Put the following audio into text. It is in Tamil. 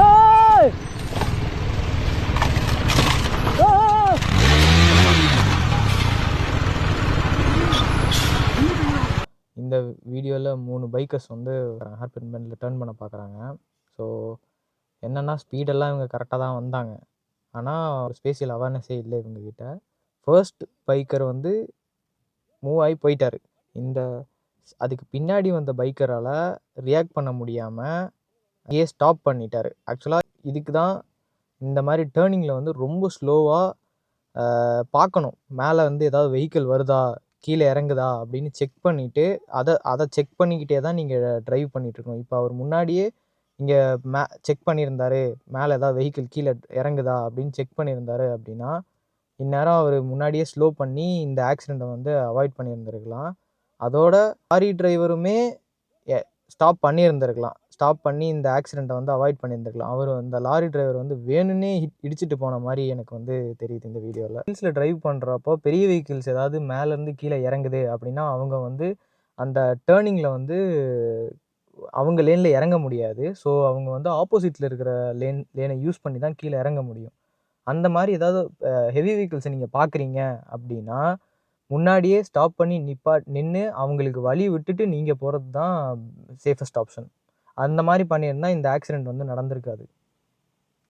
ஏய்! ஆ! இந்த வீடியோவில் 3 பைக்கர்ஸ் வந்து ஹேர்பின் பெண்டில் டர்ன் பண்ண பார்க்குறாங்க. ஸோ என்னென்னா ஸ்பீடெல்லாம் இவங்க கரெக்டாக தான் வந்தாங்க. ஆனால் ஒரு ஸ்பேஷியல் அவேர்னஸே இல்லை இவங்கக்கிட்ட. ஃபர்ஸ்ட் பைக்கர் வந்து மூவ் ஆகி போயிட்டார். அதுக்கு பின்னாடி வந்த பைக்கரால் ரியாக்ட் பண்ண முடியாமல் அங்கேயே ஸ்டாப் பண்ணிட்டார். ஆக்சுவலாக இதுக்கு தான் இந்த மாதிரி டேர்னிங்கில் வந்து ரொம்ப ஸ்லோவாக பார்க்கணும். மேலே வந்து ஏதாவது வெஹிக்கிள் வருதா, கீழே இறங்குதா அப்படின்னு செக் பண்ணிவிட்டு அதை செக் பண்ணிக்கிட்டே தான் நீங்கள் ட்ரைவ் பண்ணிகிட்ருக்கணும். இப்போ அவர் முன்னாடியே இங்கே செக் பண்ணியிருந்தாரு, மேலே ஏதாவது வெஹிக்கிள் கீழே இறங்குதா அப்படின்னு செக் பண்ணியிருந்தாரு அப்படின்னா, இந்நேரம் அவர் முன்னாடியே ஸ்லோ பண்ணி இந்த ஆக்சிடெண்ட்டை வந்து அவாய்ட் பண்ணியிருந்திருக்கலாம். அதோட லாரி டிரைவருமே ஸ்டாப் பண்ணியிருந்திருக்கலாம். ஸ்டாப் பண்ணி இந்த ஆக்சிடெண்ட்டை வந்து அவாய்ட் பண்ணியிருந்திருக்கலாம். அந்த லாரி டிரைவர் வந்து வேணும்னே இடிச்சிட்டு போன மாதிரி எனக்கு வந்து தெரியுது இந்த வீடியோவில். ஹில்ஸில் டிரைவ் பண்ணுறப்போ பெரிய வெஹிக்கிள்ஸ் ஏதாவது மேலேருந்து கீழே இறங்குது அப்படின்னா அவங்க வந்து அந்த டேர்னிங்கில் வந்து அவங்க லேனில் இறங்க முடியாது. ஸோ அவங்க வந்து ஆப்போசிட்டில் இருக்கிற லேனை யூஸ் பண்ணி தான் கீழே இறங்க முடியும். அந்த மாதிரி ஏதாவது ஹெவி வெஹிக்கிள்ஸை நீங்கள் பார்க்குறீங்க அப்படின்னா முன்னாடியே ஸ்டாப் பண்ணி நின்று அவங்களுக்கு வழி விட்டுட்டு நீங்கள் போகிறது தான் சேஃபஸ்ட் ஆப்ஷன். அந்த மாதிரி பண்ணியிருந்தால் இந்த ஆக்சிடெண்ட் வந்து நடந்திருக்காது.